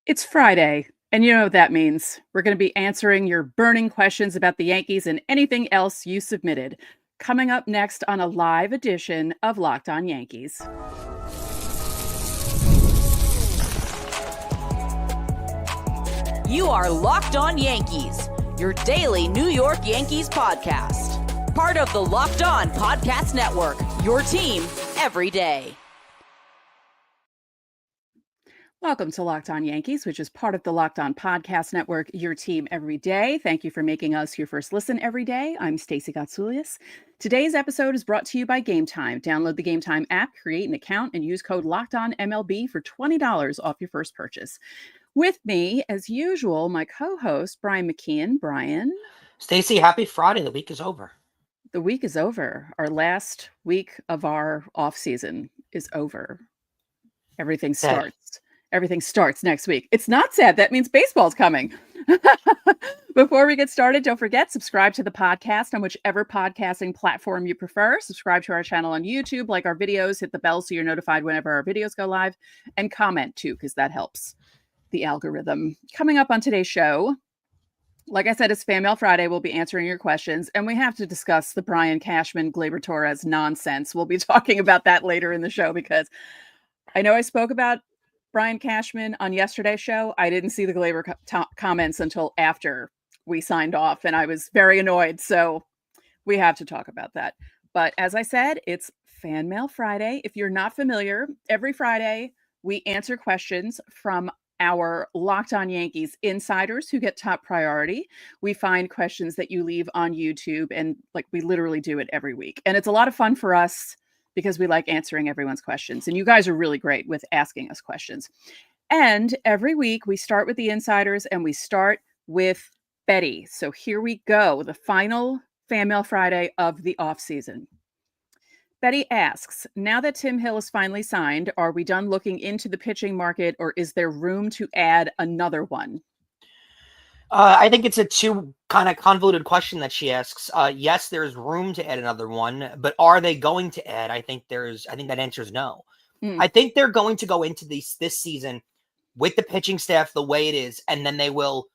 It's Friday, and you know what that means. We're going to be answering your burning questions about the Yankees and anything else you submitted. Coming up next on a live edition of Locked On Yankees. You are Locked On Yankees, your daily New York Yankees podcast. Part of the Locked On Podcast Network, your team every day. Welcome to Locked On Yankees, which is part of the Locked On Podcast Network, your team every day. Thank you for making us your first listen every day. I'm Stacey Gotsoulias. Today's episode is brought to you by Gametime. Download the Gametime app, create an account, and use code LOCKEDONMLB for $20 off your first purchase. With me, as usual, my co-host, Brian McKeon. Brian. Stacey, happy Friday. The week is over. The week is over. Our last week of our off season is over. Everything starts. Everything starts next week. It's not sad. That means baseball's coming. Before we get started, don't forget, subscribe to the podcast on whichever podcasting platform you prefer. Subscribe to our channel on YouTube, like our videos, hit the bell so you're notified whenever our videos go live, and comment too, because that helps the algorithm. Coming up on today's show, like I said, it's Fanmail Friday. We'll be answering your questions, and we have to discuss the Brian Cashman, Gleyber Torres nonsense. We'll be talking about that later in the show because I know I spoke about Brian Cashman on yesterday's show. I didn't see the Gleyber comments until after we signed off, and I was very annoyed. So we have to talk about that. But as I said, it's Fanmail Friday. If you're not familiar, every Friday we answer questions from our Locked On Yankees insiders who get top priority. We find questions that you leave on YouTube, and we literally do it every week. And it's a lot of fun for us because we like answering everyone's questions. And you guys are really great with asking us questions. And every week we start with the insiders and we start with Betty. So here we go, the final Fanmail Friday of the offseason. Betty asks, now that Tim Hill is finally signed, are we done looking into the pitching market, or is there room to add another one? I think it's a two kind of convoluted question that she asks. Yes, there's room to add another one, but are they going to add? I think that answer is no. I think they're going to go into this season with the pitching staff the way it is, and then they will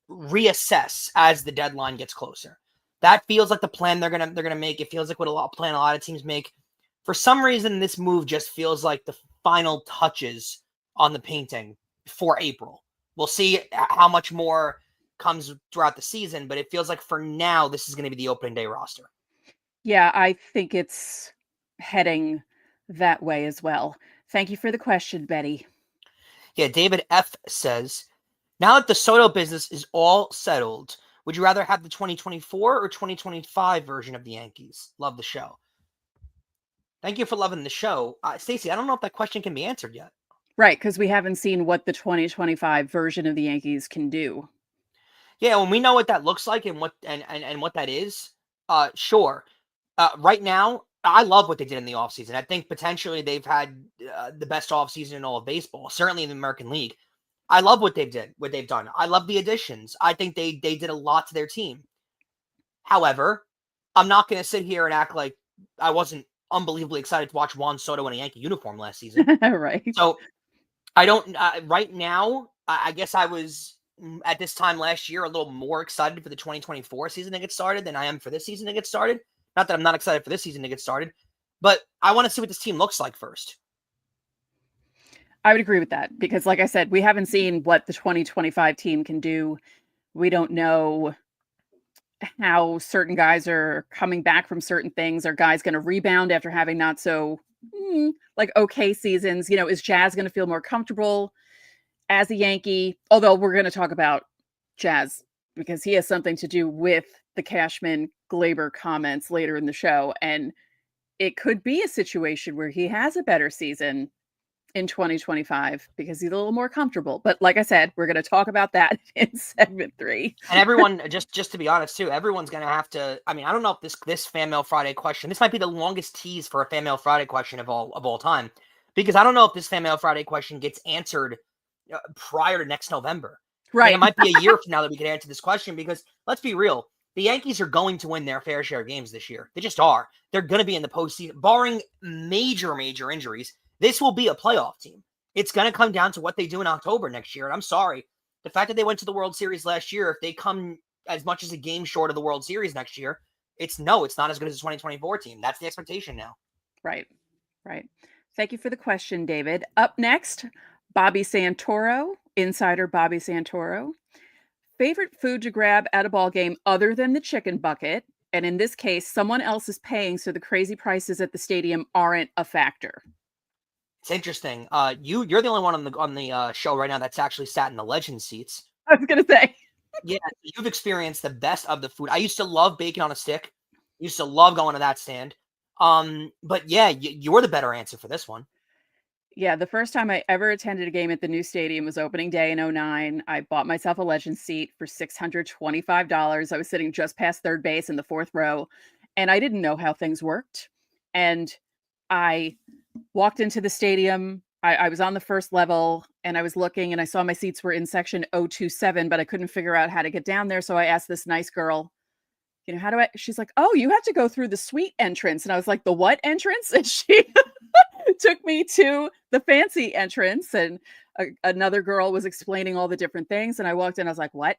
reassess as the deadline gets closer. That feels like the plan they're gonna make. It feels like what a lot of teams make. For some reason, this move just feels like the final touches on the painting for April. We'll see how much more comes throughout the season, but it feels like for now, this is going to be the opening day roster. Yeah, I think it's heading that way as well. Thank you for the question, Betty. Yeah, David F. says, now that the Soto business is all settled, would you rather have the 2024 or 2025 version of the Yankees? Love the show. Thank you for loving the show. Stacey, I don't know if that question can be answered yet. Right, because we haven't seen what the 2025 version of the Yankees can do. Yeah, when we know what that looks like and what that is, sure. Right now, I love what they did in the offseason. I think potentially they've had the best offseason in all of baseball, certainly in the American League. I love what they've done. I love the additions. I think they did a lot to their team. However, I'm not going to sit here and act like I wasn't unbelievably excited to watch Juan Soto in a Yankee uniform last season. Right. So I don't right now. I guess I was at this time last year a little more excited for the 2024 season to get started than I am for this season to get started. Not that I'm not excited for this season to get started, but I want to see what this team looks like first. I would agree with that because, like I said, we haven't seen what the 2025 team can do. We don't know how certain guys are coming back from certain things. Are guys going to rebound after having not so okay seasons? You know, is Jazz going to feel more comfortable as a Yankee? Although we're going to talk about Jazz because he has something to do with the Cashman Gleyber comments later in the show. And it could be a situation where he has a better season in 2025 because he's a little more comfortable. But like I said, we're going to talk about that in segment 3. And everyone, just to be honest too, everyone's going to have to, I mean, I don't know if this Fanmail Friday question, this might be the longest tease for a Fanmail Friday question of all time, because I don't know if this Fanmail Friday question gets answered prior to next November. Right. Like, it might be a year from now that we can answer this question because let's be real. The Yankees are going to win their fair share of games this year. They just are. They're going to be in the postseason, barring major injuries. This will be a playoff team. It's going to come down to what they do in October next year. And I'm sorry, the fact that they went to the World Series last year, if they come as much as a game short of the World Series next year, it's not as good as the 2024 team. That's the expectation now. Right. Thank you for the question, David. Up next, Bobby Santoro, insider Bobby Santoro. Favorite food to grab at a ball game other than the chicken bucket? And in this case, someone else is paying, so the crazy prices at the stadium aren't a factor. It's interesting. You're the only one on the show right now that's actually sat in the legend seats. I was gonna say. Yeah, you've experienced the best of the food. I used to love bacon on a stick. Used to love going to that stand. But yeah, you're the better answer for this one. Yeah, the first time I ever attended a game at the new stadium was opening day in 2009. I bought myself a legend seat for $625. I was sitting just past third base in the fourth row, and I didn't know how things worked. And I walked into the stadium. I was on the first level, and I was looking, and I saw my seats were in section 027, but I couldn't figure out how to get down there. So I asked this nice girl, how do I? She's like, oh, you have to go through the suite entrance. And I was like, the what entrance? And she took me to the fancy entrance, and another girl was explaining all the different things. And I walked in, I was like, what?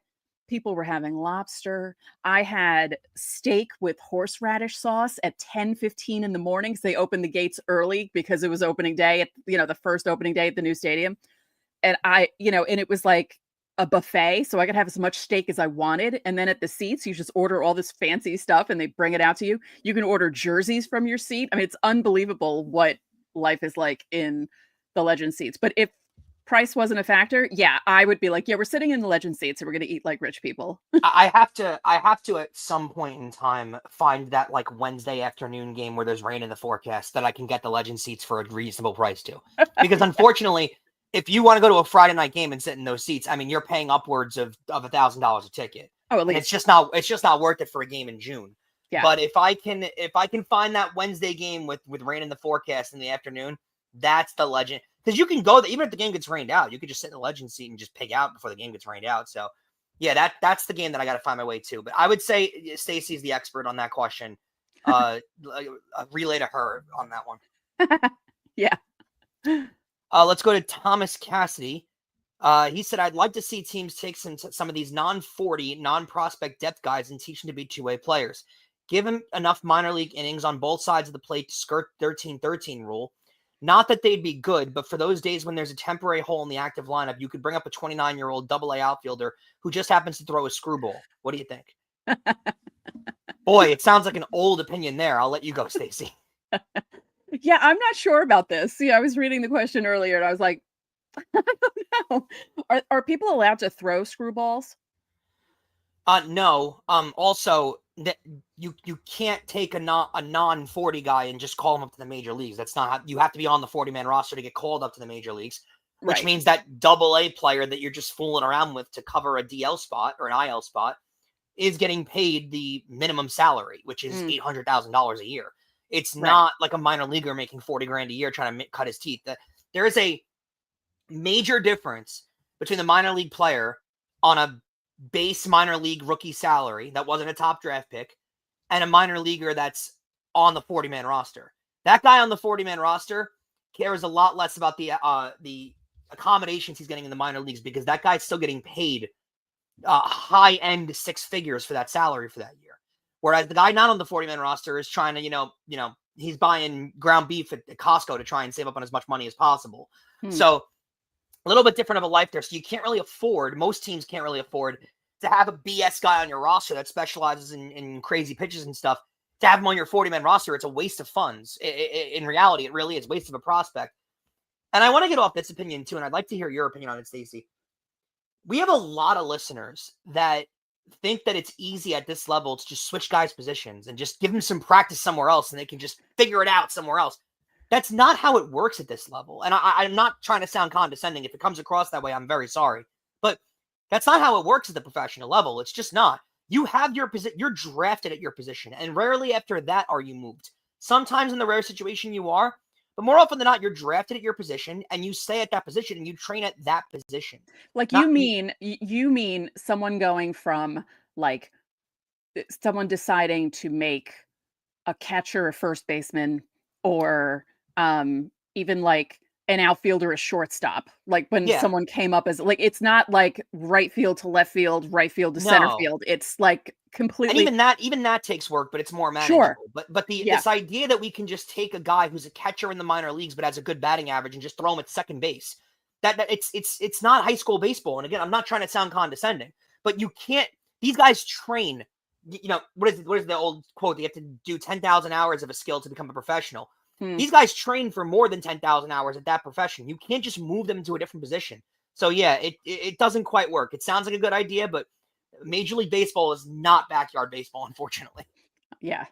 People were having lobster. I had steak with horseradish sauce at 10:15 in the morning because they opened the gates early because it was opening day at, the first opening day at the new stadium. And and it was like a buffet, so I could have as much steak as I wanted. And then at the seats, you just order all this fancy stuff and they bring it out to you. You can order jerseys from your seat. I mean, it's unbelievable what life is like in the legend seats. But if price wasn't a factor, yeah, I would be like, yeah, we're sitting in the legend seats, so we're going to eat like rich people. I have to at some point in time find that like Wednesday afternoon game where there's rain in the forecast that I can get the legend seats for a reasonable price to. Because unfortunately, if you want to go to a Friday night game and sit in those seats, I mean, you're paying upwards of $1,000 a ticket. Oh, at least. It's just not worth it for a game in June. Yeah. But if I can find that Wednesday game with rain in the forecast in the afternoon, that's the legend. Because you can go there, even if the game gets rained out, you could just sit in the legend seat and just pig out before the game gets rained out. So yeah, that's the game that I got to find my way to. But I would say Stacy's the expert on that question. Relay to her on that one. Yeah. Let's go to Thomas Cassidy. He said, I'd like to see teams take some of these non-40, non-prospect depth guys and teach them to be two-way players. Give them enough minor league innings on both sides of the plate to skirt 13-13 rule. Not that they'd be good, but for those days when there's a temporary hole in the active lineup, you could bring up a 29-year-old double-A outfielder who just happens to throw a screwball. What do you think? Boy, it sounds like an old opinion there. I'll let you go, Stacy. Yeah, I'm not sure about this. I was reading the question earlier, and I was like, I don't know. Are people allowed to throw screwballs? No. Also, that you can't take a non-40 guy and just call him up to the major leagues. That's not how you have to be on the 40-man roster to get called up to the major leagues, which means that double-A player that you're just fooling around with to cover a DL spot or an IL spot is getting paid the minimum salary, which is $800,000 a year. It's not like a minor leaguer making $40,000 a year trying to cut his teeth. There is a major difference between the minor league player on a base minor league rookie salary that wasn't a top draft pick and a minor leaguer that's on the 40-man roster. That guy on the 40-man roster cares a lot less about the accommodations he's getting in the minor leagues because that guy's still getting paid high-end six figures for that salary for that year. Whereas the guy not on the 40-man roster is trying to, he's buying ground beef at Costco to try and save up on as much money as possible. So a little bit different of a life there. So you can't really afford, most teams can't really afford to have a BS guy on your roster that specializes in crazy pitches and stuff. To have him on your 40-man roster, it's a waste of funds. In reality, it really is a waste of a prospect. And I want to get off this opinion too, and I'd like to hear your opinion on it, Stacey. We have a lot of listeners that think that it's easy at this level to just switch guys' positions and just give them some practice somewhere else and they can just figure it out somewhere else. That's not how it works at this level. And I'm not trying to sound condescending. If it comes across that way, I'm very sorry. But that's not how it works at the professional level. It's just not. You have your position. You're drafted at your position. And rarely after that are you moved. Sometimes in the rare situation you are. But more often than not, you're drafted at your position and you stay at that position and you train at that position. Like you mean someone going from like someone deciding to make a catcher a first baseman or even like an outfielder, a shortstop. Like when Yeah. someone came up as like, it's not like right field to left field, right field to center No. field. It's like And completely even that takes work, but it's more sure. manageable. But Yeah. this idea that we can just take a guy who's a catcher in the minor leagues but has a good batting average and just throw him at second base, that it's not high school baseball. And again, I'm not trying to sound condescending, but you can't. These guys train. You know, what is the old quote? They have to do 10,000 hours of a skill to become a professional. These guys train for more than 10,000 hours at that profession. You can't just move them into a different position. So yeah, it doesn't quite work. It sounds like a good idea, but Major League Baseball is not backyard baseball, unfortunately. Yeah.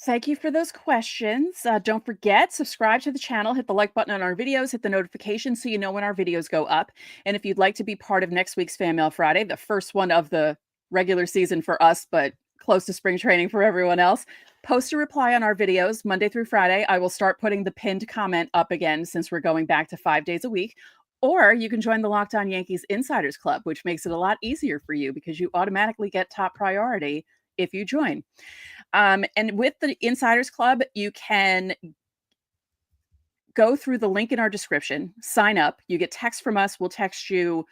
Thank you for those questions. Don't forget, subscribe to the channel, hit the like button on our videos, hit the notification so you know when our videos go up. And if you'd like to be part of next week's Fanmail Friday, the first one of the regular season for us, but close to spring training for everyone else, post a reply on our videos Monday through Friday. I will start putting the pinned comment up again since we're going back to 5 days a week. Or you can join the Locked On Yankees Insiders Club, which makes it a lot easier for you because you automatically get top priority if you join. And with the Insiders Club, you can go through the link in our description, sign up. You get text from us. We'll text you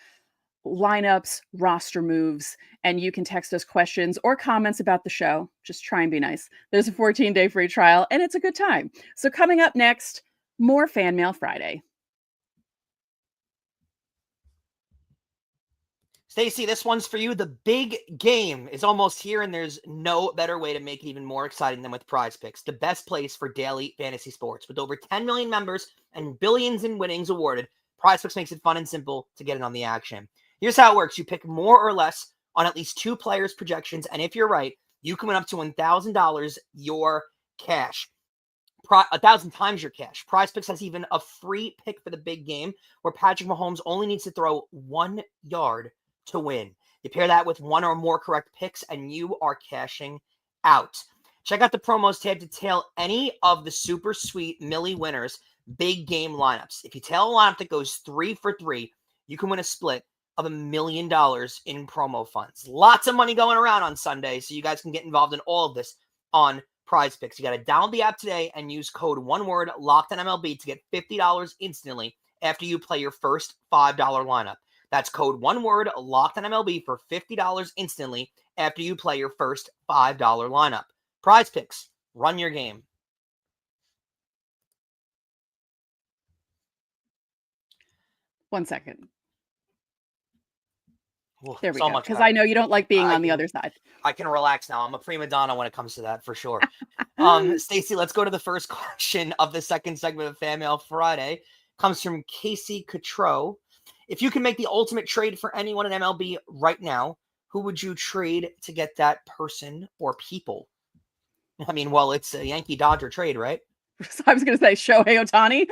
lineups, roster moves, and you can text us questions or comments about the show. Just try and be nice. There's a 14-day free trial, and it's a good time. So coming up next, more Fan Mail Friday. Stacey, this one's for you. The big game is almost here, and there's no better way to make it even more exciting than with PrizePicks, the best place for daily fantasy sports. With over 10 million members and billions in winnings awarded, PrizePicks makes it fun and simple to get in on the action. Here's how it works. You pick more or less on at least 2 players' projections, and if you're right, you can win up to $1,000 your cash. 1,000 times your cash. PrizePicks has even a free pick for the big game where Patrick Mahomes only needs to throw 1 yard to win. You pair that with 1 or more correct picks, and you are cashing out. Check out the promos tab to tail any of the super sweet Millie winners big game lineups. If you tail a lineup that goes 3 for 3, you can win a split of $1 million in promo funds. Lots of money going around on Sunday, so you guys can get involved in all of this on PrizePicks. You got to download the app today and use code ONEWORD LOCKEDONMLB to get $50 instantly after you play your first $5 lineup. That's code ONEWORD LOCKEDONMLB for $50 instantly after you play your first $5 lineup. PrizePicks, run your game. One second. Ooh, There we so go. much Because better. I know you don't like being on the other side. I can relax now. I'm a prima donna when it comes to that, for sure. Stacey, let's go to the first question of the second segment of Fanmail Friday. Comes from Casey Cotreau. If you can make the ultimate trade for anyone in MLB right now, who would you trade to get that person or people? I mean, well, it's a Yankee-Dodger trade, right? So I was going to say Shohei Ohtani.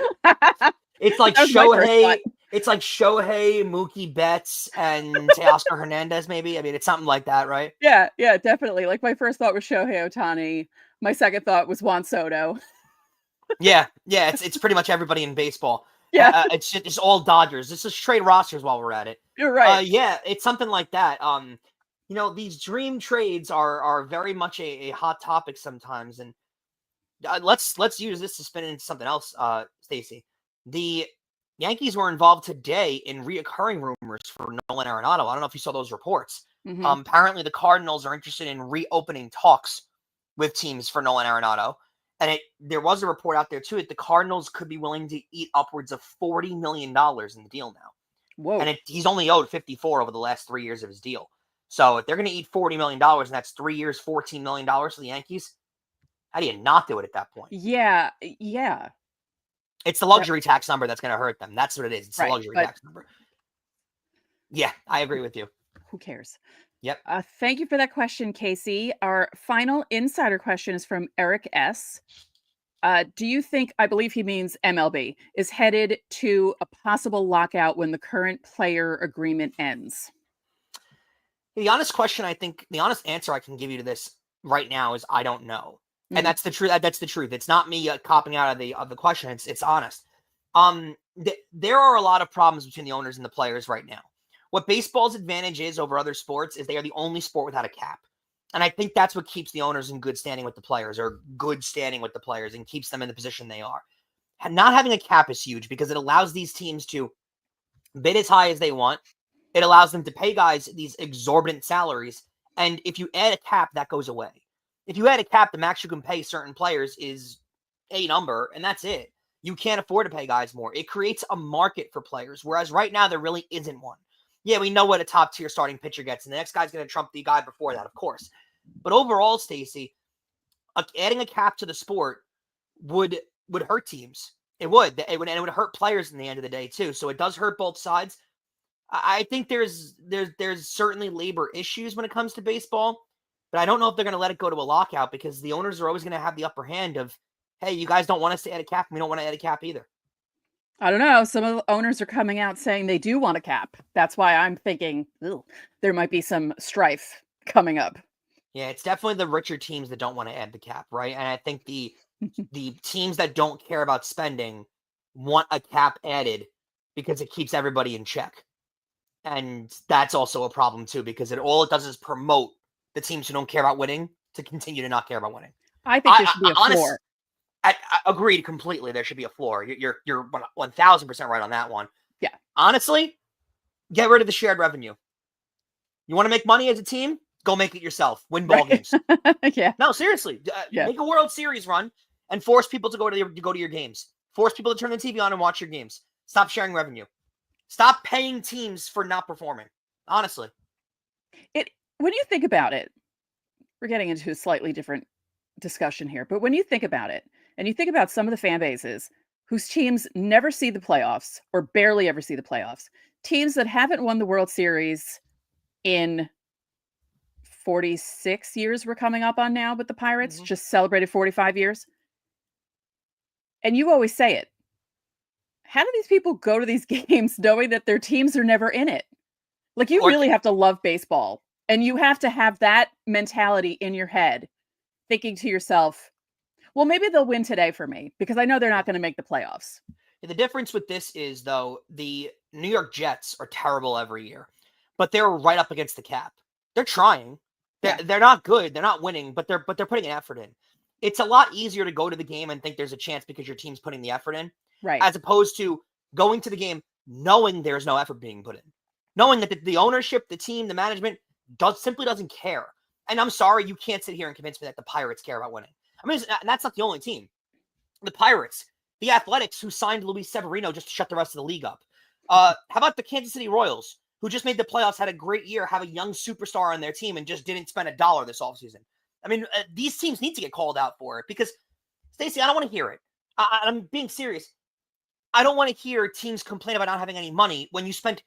It's like That was my first Shohei. thought. It's like Shohei, Mookie Betts, and Teoscar Hernandez, maybe. I mean, it's something like that, right? Yeah, definitely. Like my first thought was Shohei Ohtani. My second thought was Juan Soto. Yeah. It's pretty much everybody in baseball. Yeah, It's all Dodgers. This is trade rosters while we're at it. you're right. Yeah, it's something like that. These dream trades are very much a hot topic sometimes, and let's use this to spin into something else. Stacey, the Yankees were involved today in reoccurring rumors for Nolan Arenado. I don't know if you saw those reports. Mhm. Apparently, the Cardinals are interested in reopening talks with teams for Nolan Arenado. And there was a report out there, too, that the Cardinals could be willing to eat upwards of $40 million in the deal now. Whoa. And he's only owed 54 over the last 3 years of his deal. So if they're going to eat $40 million, and that's 3 years, $14 million for the Yankees, how do you not do it at that point? Yeah. It's the luxury tax number that's going to hurt them. That's what it is. It's the luxury tax number. Yeah, I agree with you. Who cares? Yep. Thank you for that question, Casey. Our final insider question is from Eric S. Do you think, I believe he means MLB, is headed to a possible lockout when the current player agreement ends? The honest answer I can give you to this right now is I don't know. And that's the truth. That's the truth. It's not me copping out of the question. It's honest. There are a lot of problems between the owners and the players right now. What baseball's advantage is over other sports is they are the only sport without a cap. And I think that's what keeps the owners in good standing with the players, or good standing with the players, and keeps them in the position they are. not having a cap is huge because it allows these teams to bid as high as they want. It allows them to pay guys these exorbitant salaries. And if you add a cap, that goes away. If you add a cap, the max you can pay certain players is a number, and that's it. You can't afford to pay guys more. It creates a market for players, whereas right now there really isn't one. Yeah, we know what a top-tier starting pitcher gets, and the next guy's going to trump the guy before that, of course. But overall, Stacey, adding a cap to the sport would hurt teams. It would hurt players in the end of the day too. So it does hurt both sides. I think there's certainly labor issues when it comes to baseball, but I don't know if they're going to let it go to a lockout because the owners are always going to have the upper hand of, hey, you guys don't want us to add a cap. We don't want to add a cap either. I don't know. Some of the owners are coming out saying they do want a cap. That's why I'm thinking there might be some strife coming up. Yeah, it's definitely the richer teams that don't want to add the cap, right? And I think the teams that don't care about spending want a cap added because it keeps everybody in check. And that's also a problem too, because all it does is promote the teams who don't care about winning to continue to not care about winning. I think there should be a floor. I agreed completely. There should be a floor. You're 1,000% right on that one. Yeah. Honestly, get rid of the shared revenue. You want to make money as a team? Go make it yourself. Win ball games. Yeah. No, seriously. Make a World Series run and force people to go to your games. Force people to turn the TV on and watch your games. Stop sharing revenue. Stop paying teams for not performing. Honestly. When you think about it, we're getting into a slightly different discussion here, but when you think about it, and you think about some of the fan bases whose teams never see the playoffs or barely ever see the playoffs, teams that haven't won the World Series in 46 years we're coming up on now with the Pirates, just celebrated 45 years. And you always say it. How do these people go to these games knowing that their teams are never in it? Like, you really have to love baseball, and you have to have that mentality in your head, thinking to yourself, well, maybe they'll win today for me because I know they're not going to make the playoffs. The difference with this is, though, the New York Jets are terrible every year, but they're right up against the cap. They're trying. They're not good. They're not winning, but they're putting an effort in. It's a lot easier to go to the game and think there's a chance because your team's putting the effort in, right? As opposed to going to the game knowing there's no effort being put in, knowing that the ownership, the team, the management simply doesn't care. And I'm sorry, you can't sit here and convince me that the Pirates care about winning. I mean, that's not the only team. The Pirates, the Athletics, who signed Luis Severino just to shut the rest of the league up. How about the Kansas City Royals, who just made the playoffs, had a great year, have a young superstar on their team, and just didn't spend $1 this offseason? I mean, these teams need to get called out for it because, Stacey, I don't want to hear it. I'm being serious. I don't want to hear teams complain about not having any money when you spent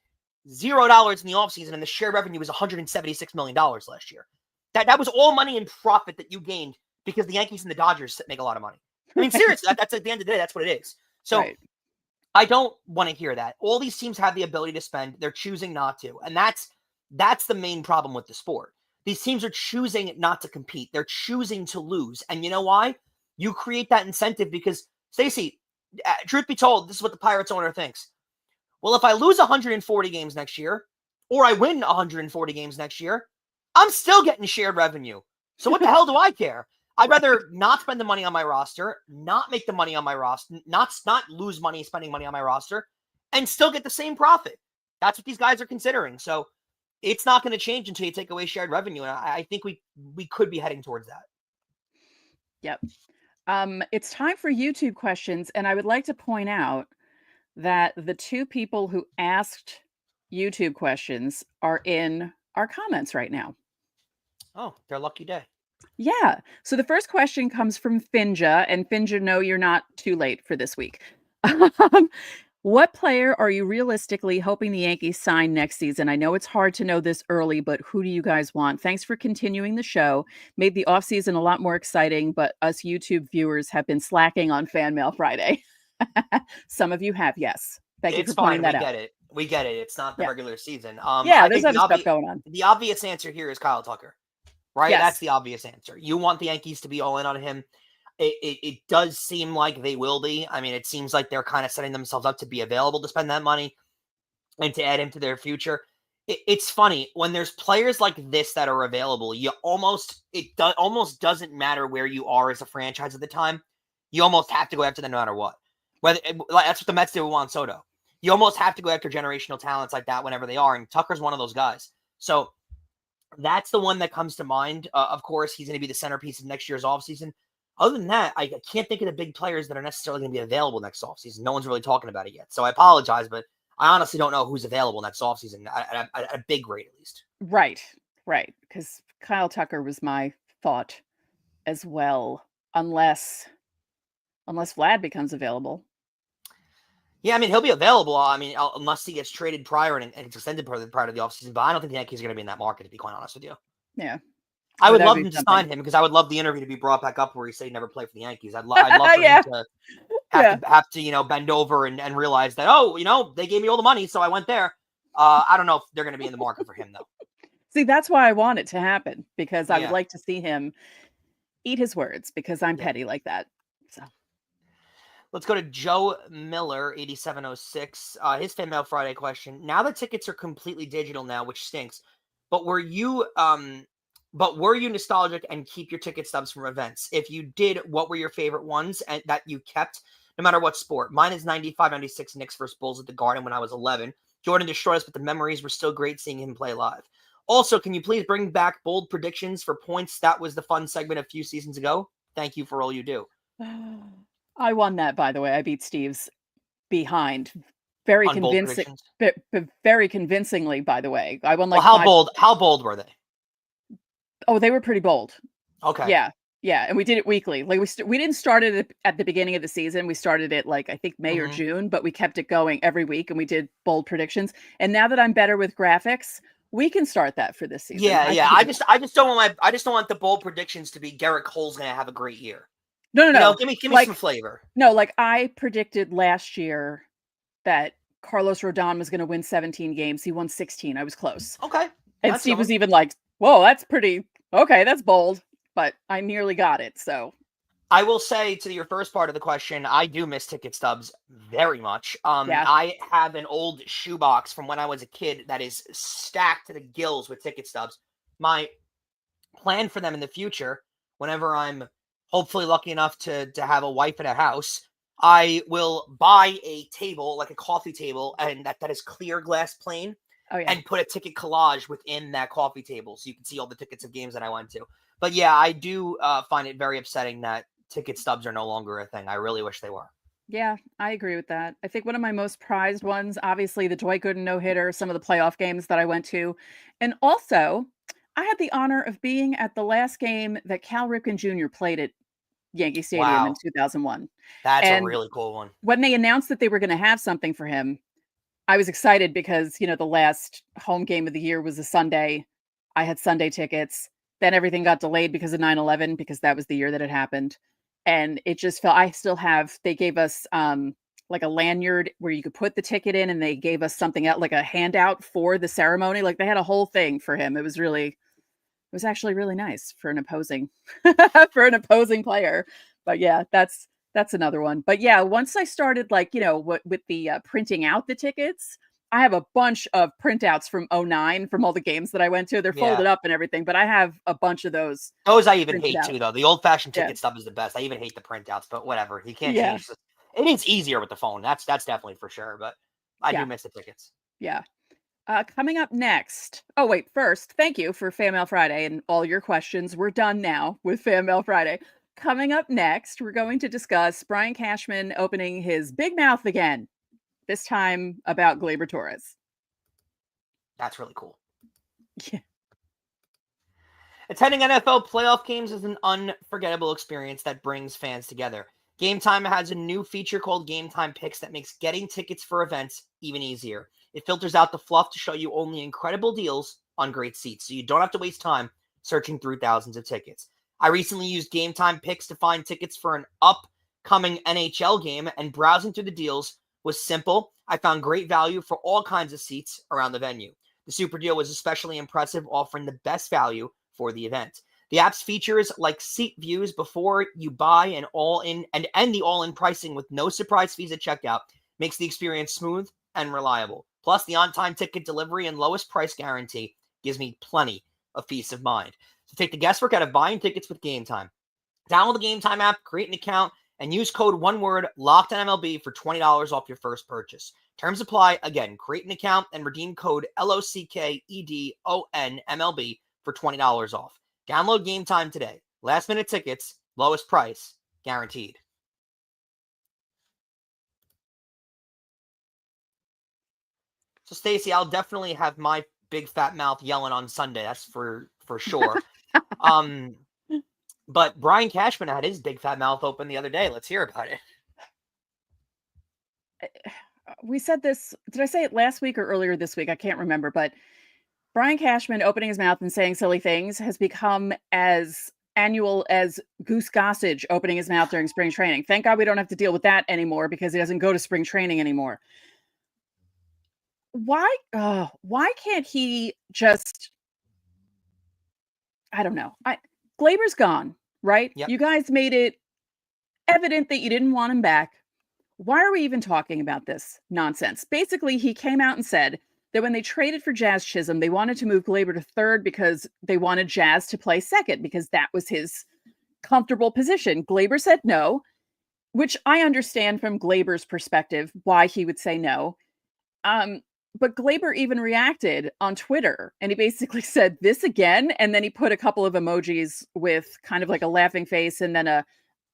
$0 in the offseason and the share revenue was $176 million last year. That was all money in profit that you gained because the Yankees and the Dodgers make a lot of money. I mean, seriously, that's at the end of the day, that's what it is. So I don't want to hear that. All these teams have the ability to spend. They're choosing not to. And that's the main problem with the sport. These teams are choosing not to compete. They're choosing to lose. And you know why? You create that incentive because, Stacey, truth be told, this is what the Pirates owner thinks. Well, if I lose 140 games next year, or I win 140 games next year, I'm still getting shared revenue. So what the hell do I care? I'd rather not spend the money on my roster, not make the money on my roster, not lose money spending money on my roster, and still get the same profit. That's what these guys are considering. So it's not going to change until you take away shared revenue. And I think we could be heading towards that. Yep. It's time for YouTube questions. And I would like to point out that the two people who asked YouTube questions are in our comments right now. Oh, their lucky day. Yeah. So the first question comes from Finja, and Finja, no, you're not too late for this week. What player are you realistically hoping the Yankees sign next season? I know it's hard to know this early, but who do you guys want? Thanks for continuing the show. Made the offseason a lot more exciting, but us YouTube viewers have been slacking on Fanmail Friday. Some of you have, yes. Thank you for pointing that out. We get it. It's not the regular season. There's other stuff going on. The obvious answer here is Kyle Tucker. Right? Yes. That's the obvious answer. You want the Yankees to be all in on him. It does seem like they will be. I mean, it seems like they're kind of setting themselves up to be available to spend that money and to add him to their future. It's funny when there's players like this that are available. It almost doesn't matter where you are as a franchise at the time. You almost have to go after them no matter what. That's what the Mets did with Juan Soto. You almost have to go after generational talents like that whenever they are, and Tucker's one of those guys. So that's the one that comes to mind. Of course, he's going to be the centerpiece of next year's offseason. Other than that, I can't think of the big players that are necessarily going to be available next offseason. No one's really talking about it yet. So I apologize, but I honestly don't know who's available next offseason at a big rate, at least. Right. Because Kyle Tucker was my thought as well, unless Vlad becomes available. Yeah, I mean, he'll be available. I mean, unless he gets traded prior and it's extended prior to the offseason. But I don't think the Yankees are going to be in that market, to be quite honest with you. Yeah. I would love him to sign him because I would love the interview to be brought back up where he said he never played for the Yankees. I'd love for him to have to bend over and realize that, they gave me all the money, so I went there. I don't know if they're going to be in the market for him, though. See, that's why I want it to happen, because I would like to see him eat his words, because I'm petty like that. So let's go to Joe Miller, 8706. His Fanmail Friday question. Now the tickets are completely digital now, which stinks. But were you nostalgic and keep your ticket stubs from events? If you did, what were your favorite ones and that you kept, no matter what sport? Mine is 95-96 Knicks vs. Bulls at the Garden when I was 11. Jordan destroyed us, but the memories were still great seeing him play live. Also, can you please bring back bold predictions for points? That was the fun segment a few seasons ago. Thank you for all you do. I won that, by the way. I beat Steve's behind very convincingly, by the way. I won how bold were they? Oh, they were pretty bold. Okay. Yeah, and we did it weekly. Like we didn't start it at the beginning of the season. We started it I think May or June, but we kept it going every week and we did bold predictions. And now that I'm better with graphics, we can start that for this season. Yeah. I just don't want the bold predictions to be Garrett Cole's going to have a great year. No. Give me some flavor. No, I predicted last year that Carlos Rodon was going to win 17 games. He won 16. I was close. Okay. And Steve was even like, "Whoa, that's pretty okay. That's bold." But I nearly got it. So I will say to your first part of the question, I do miss ticket stubs very much. I have an old shoebox from when I was a kid that is stacked to the gills with ticket stubs. My plan for them in the future, whenever I'm hopefully lucky enough to have a wife and a house, I will buy a table, like a coffee table, and that is clear glass plane, and put a ticket collage within that coffee table so you can see all the tickets of games that I went to. But yeah, I do find it very upsetting that ticket stubs are no longer a thing. I really wish they were. Yeah, I agree with that. I think one of my most prized ones, obviously the Dwight Gooden no-hitter, some of the playoff games that I went to. And also, I had the honor of being at the last game that Cal Ripken Jr. played at Yankee Stadium in 2001. That's a really cool one. When they announced that they were going to have something for him, I was excited because, the last home game of the year was a Sunday. I had Sunday tickets. Then everything got delayed because of 9/11, because that was the year that it happened. And it just they gave us like a lanyard where you could put the ticket in, and they gave us something out, like a handout for the ceremony. Like they had a whole thing for him. It was actually really nice for an opposing player. But yeah, that's another one. But yeah, once I started with the printing out the tickets, I have a bunch of printouts from 2009 from all the games that I went to. They're folded up and everything, but I have a bunch of those. Those I even hate too, though. The old-fashioned ticket stub is the best. I even hate the printouts, but whatever. You can't change this. It is easier with the phone. That's definitely for sure, but I do miss the tickets. Yeah. Coming up next. Oh, wait. First, thank you for Fanmail Friday and all your questions. We're done now with Fanmail Friday. Coming up next, we're going to discuss Brian Cashman opening his big mouth again. This time about Gleyber Torres. That's really cool. Yeah. Attending NFL playoff games is an unforgettable experience that brings fans together. Gametime has a new feature called Gametime Picks that makes getting tickets for events even easier. It filters out the fluff to show you only incredible deals on great seats, so you don't have to waste time searching through thousands of tickets. I recently used Gametime Picks to find tickets for an upcoming NHL game, and browsing through the deals was simple. I found great value for all kinds of seats around the venue. The super deal was especially impressive, offering the best value for the event. The app's features like seat views before you buy and the all-in pricing with no surprise fees at checkout makes the experience smooth and reliable. Plus, the on-time ticket delivery and lowest price guarantee gives me plenty of peace of mind. So take the guesswork out of buying tickets with Gametime. Download the Gametime app, create an account, and use code one word LOCKEDONMLB for $20 off your first purchase. Terms apply. Again, create an account and redeem code LOCKEDONMLB for $20 off. Download Gametime today. Last minute tickets, lowest price, guaranteed. So Stacey, I'll definitely have my big fat mouth yelling on Sunday. That's for sure. But Brian Cashman had his big fat mouth open the other day. Let's hear about it. We said this, did I say it last week or earlier this week? I can't remember, but Brian Cashman opening his mouth and saying silly things has become as annual as Goose Gossage opening his mouth during spring training. Thank God we don't have to deal with that anymore because he doesn't go to spring training anymore. Why can't he just, I don't know. Gleyber's gone, right? Yep. You guys made it evident that you didn't want him back. Why are we even talking about this nonsense? Basically, he came out and said that when they traded for Jazz Chisholm, they wanted to move Gleyber to third because they wanted Jazz to play second because that was his comfortable position. Gleyber said no, which I understand from Gleyber's perspective why he would say no. But Gleyber even reacted on Twitter and he basically said this again. And then he put a couple of emojis with kind of like a laughing face and then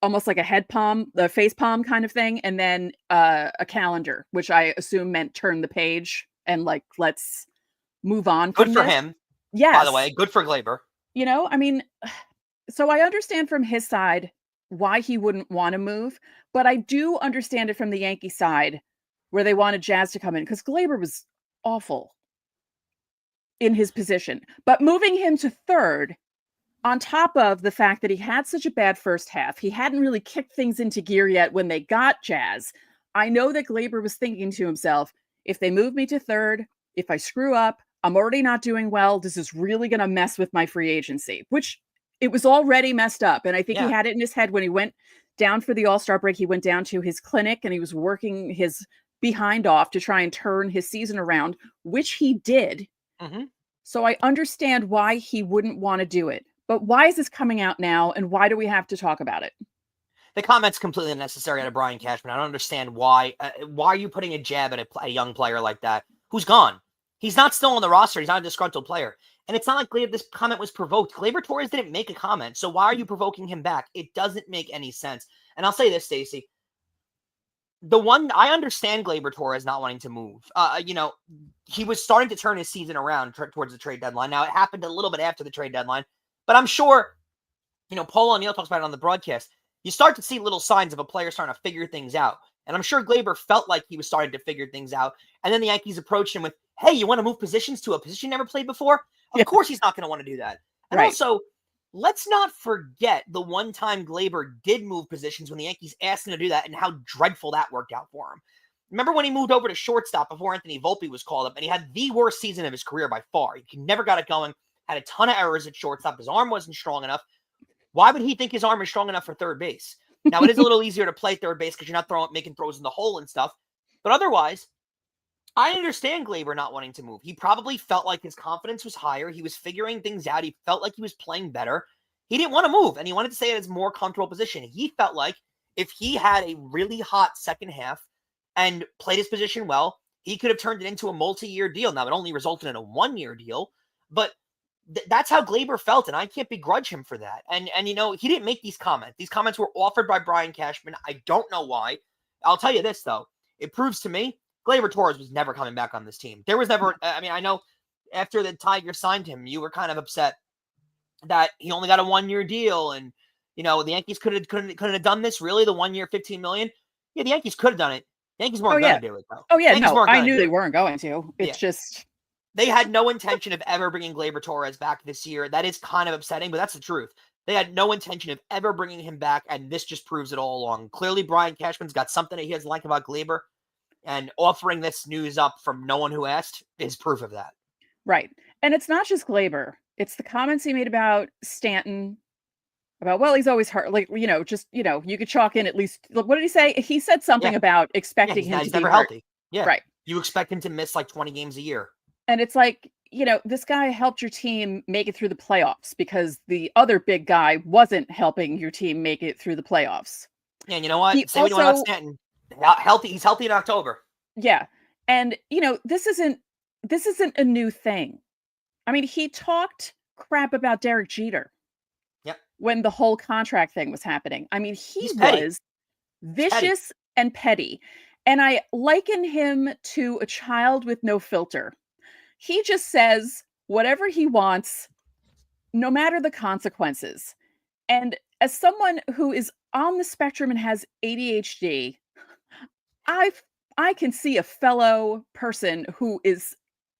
almost like a head palm, the face palm kind of thing. And then a calendar, which I assume meant turn the page and like, let's move on. Good for him. Yes. By the way, good for Gleyber. You know, I mean, so I understand from his side why he wouldn't want to move, but I do understand it from the Yankee side where they wanted Jazz to come in because Gleyber was awful in his position. But moving him to third, on top of the fact that he had such a bad first half, he hadn't really kicked things into gear yet when they got Jazz. I know that Gleyber was thinking to himself, if they move me to third, if I screw up, I'm already not doing well. This is really going to mess with my free agency, which it was already messed up. And I think he had it in his head when he went down for the All-Star break. He went down to his clinic and he was working his behind off to try and turn his season around, which he did. Mm-hmm. So I understand why he wouldn't want to do it. But why is this coming out now, and why do we have to talk about it? The comment's completely unnecessary out of Brian Cashman. I don't understand why. Why are you putting a jab at a young player like that who's gone? He's not still on the roster. He's not a disgruntled player. And it's not like this comment was provoked. Gleyber Torres didn't make a comment. So why are you provoking him back? It doesn't make any sense. And I'll say this, Stacey. I understand Gleyber Torres not wanting to move. He was starting to turn his season around towards the trade deadline. Now, it happened a little bit after the trade deadline. But I'm sure, Paul O'Neill talks about it on the broadcast. You start to see little signs of a player starting to figure things out. And I'm sure Gleyber felt like he was starting to figure things out. And then the Yankees approached him with, hey, you want to move positions to a position you never played before? Of course he's not going to want to do that. And also, let's not forget the one time Gleyber did move positions when the Yankees asked him to do that and how dreadful that worked out for him. Remember when he moved over to shortstop before Anthony Volpe was called up and he had the worst season of his career by far. He never got it going, had a ton of errors at shortstop. His arm wasn't strong enough. Why would he think his arm is strong enough for third base? Now, it is a little easier to play third base because you're not making throws in the hole and stuff. But otherwise, I understand Gleyber not wanting to move. He probably felt like his confidence was higher. He was figuring things out. He felt like he was playing better. He didn't want to move, and he wanted to stay at his more comfortable position. He felt like if he had a really hot second half and played his position well, he could have turned it into a multi-year deal. Now, it only resulted in a one-year deal, but that's how Gleyber felt, and I can't begrudge him for that. And he didn't make these comments. These comments were offered by Brian Cashman. I don't know why. I'll tell you this, though. It proves to me Gleyber Torres was never coming back on this team. There was never – I know after the Tigers signed him, you were kind of upset that he only got a one-year deal, and, the Yankees couldn't have done this, really, the 1 year, $15 million? Yeah, the Yankees could have done it. The Yankees weren't going to do it, though. Oh, yeah, no, I knew they weren't going to. It's just – they had no intention of ever bringing Gleyber Torres back this year. That is kind of upsetting, but that's the truth. They had no intention of ever bringing him back, and this just proves it all along. Clearly, Brian Cashman's got something that he doesn't like about Gleyber, and offering this news up from no one who asked is proof of that. Right. And it's not just Gleyber. It's the comments he made about Stanton, about, well, he's always hurt. Like, you could chalk in at least, what did he say? He said something about expecting him to be never hurt. Healthy. Yeah. Right. You expect him to miss like 20 games a year. And it's like, this guy helped your team make it through the playoffs because the other big guy wasn't helping your team make it through the playoffs. Yeah, and you know what? He Say what you want about also Stanton. Healthy. He's healthy in October. Yeah, and, this isn't a new thing. I mean, he talked crap about Derek Jeter Yep. when the whole contract thing was happening. I mean, he He's petty. was He's petty. vicious and petty, and I liken him to a child with no filter. He just says whatever he wants, no matter the consequences. And as someone who is on the spectrum and has ADHD, I I can see a fellow person who is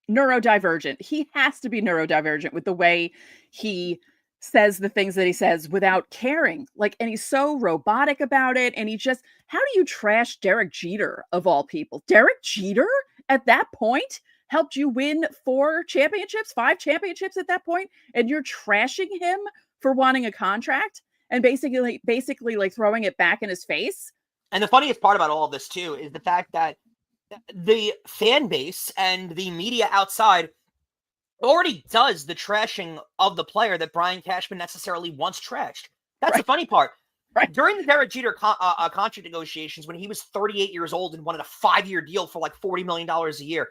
neurodivergent. He has to be neurodivergent with the way he says the things that he says without caring. Like, and he's so robotic about it. And how do you trash Derek Jeter of all people? Derek Jeter at that point helped you win 5 championships at that point, and you're trashing him for wanting a contract and basically like throwing it back in his face. And the funniest part about all of this too is the fact that the fan base and the media outside already does the trashing of the player that Brian Cashman necessarily once trashed. That's the funny part. Right. During the Derek Jeter contract negotiations, when he was 38 years old and wanted a 5-year deal for like $40 million a year,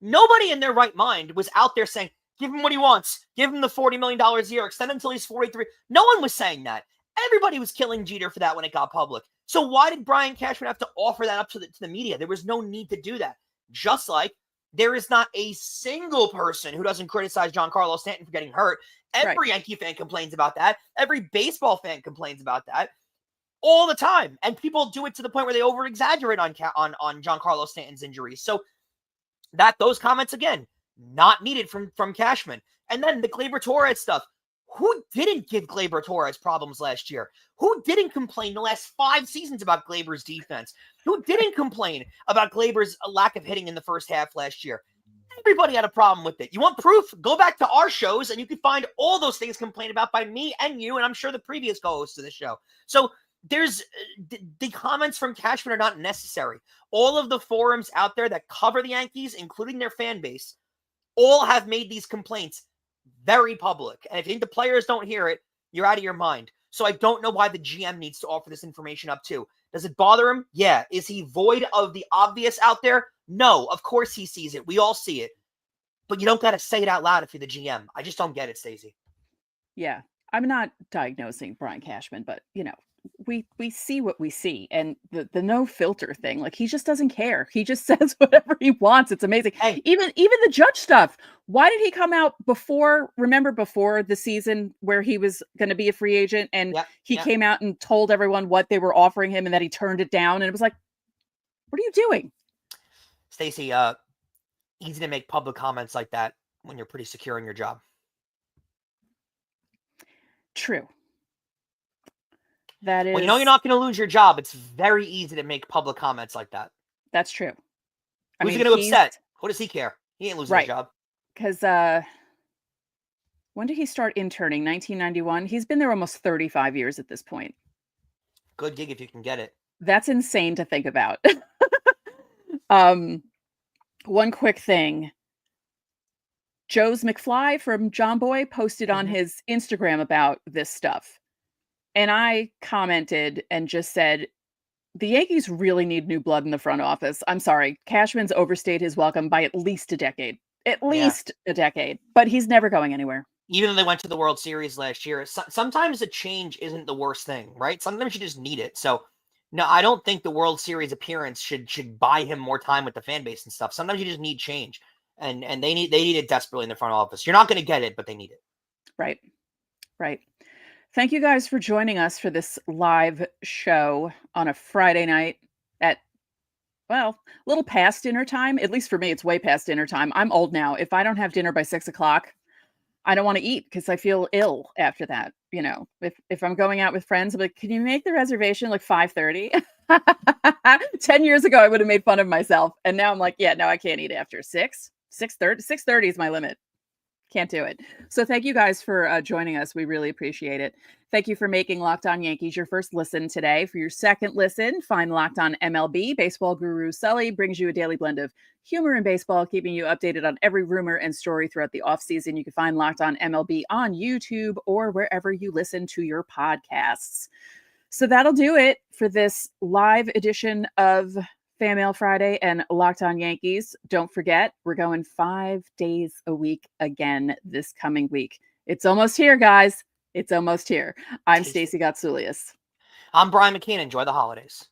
nobody in their right mind was out there saying, give him what he wants. Give him the $40 million a year. Extend him until he's 43. No one was saying that. Everybody was killing Jeter for that when it got public. So why did Brian Cashman have to offer that up to the media? There was no need to do that. Just like there is not a single person who doesn't criticize Giancarlo Stanton for getting hurt. Every Yankee fan complains about that. Every baseball fan complains about that all the time. And people do it to the point where they over-exaggerate on Giancarlo Stanton's injuries. So those comments, again, not needed from Cashman. And then the Gleyber Torres stuff. Who didn't give Gleyber Torres problems last year? Who didn't complain the last 5 seasons about Gleyber's defense? Who didn't complain about Gleyber's lack of hitting in the first half last year? Everybody had a problem with it. You want proof? Go back to our shows and you can find all those things complained about by me and you, and I'm sure the previous co-hosts of the show. So there's the comments from Cashman are not necessary. All of the forums out there that cover the Yankees, including their fan base, all have made these complaints very public. And if you think the players don't hear it, you're out of your mind. So I don't know why the GM needs to offer this information up too. Does it bother him? Yeah. Is he void of the obvious out there? No, of course he sees it. We all see it. But you don't got to say it out loud if you're the GM. I just don't get it, Stacey. Yeah. I'm not diagnosing Brian Cashman, but we see what we see, and the no filter thing, like, he just doesn't care. He just says whatever he wants. It's amazing. Hey. Even the Judge stuff. Why did he come out before the season where he was going to be a free agent, and he came out and told everyone what they were offering him and that he turned it down, and it was like, what are you doing? Stacey, easy to make public comments like that when you're pretty secure in your job. True. That is, when you know you're not going to lose your job, it's very easy to make public comments like that. That's true. Who's going to upset? What does he care? He ain't losing his job. Because when did he start interning? 1991. He's been there almost 35 years at this point. Good gig if you can get it. That's insane to think about. One quick thing. Joe's McFly from John Boy posted on his Instagram about this stuff. And I commented and just said, the Yankees really need new blood in the front office. I'm sorry. Cashman's overstayed his welcome by at least a decade. At least a decade. But he's never going anywhere. Even though they went to the World Series last year, sometimes a change isn't the worst thing, right? Sometimes you just need it. So, no, I don't think the World Series appearance should buy him more time with the fan base and stuff. Sometimes you just need change. And they need it desperately in the front office. You're not going to get it, but they need it. Right. Thank you guys for joining us for this live show on a Friday night at, a little past dinner time. At least for me, it's way past dinner time. I'm old now. If I don't have dinner by 6 o'clock, I don't want to eat because I feel ill after that. If I'm going out with friends, I'm like, can you make the reservation like 5:30? 10 years ago, I would have made fun of myself. And now I'm like, no, I can't eat after 6. 6:30. 6:30 is my limit. Can't do it. So thank you guys for joining us. We really appreciate it. Thank you for making Locked On Yankees your first listen today. For your second listen, find Locked On MLB. Baseball guru Sully brings you a daily blend of humor and baseball, keeping you updated on every rumor and story throughout the offseason. You can find Locked On MLB on YouTube or wherever you listen to your podcasts. So that'll do it for this live edition of Fanmail Friday and Locked On Yankees. Don't forget, we're going 5 days a week again this coming week. It's almost here, guys. It's almost here. I'm Stacey Gotsoulias. I'm Brian McKeon. Enjoy the holidays.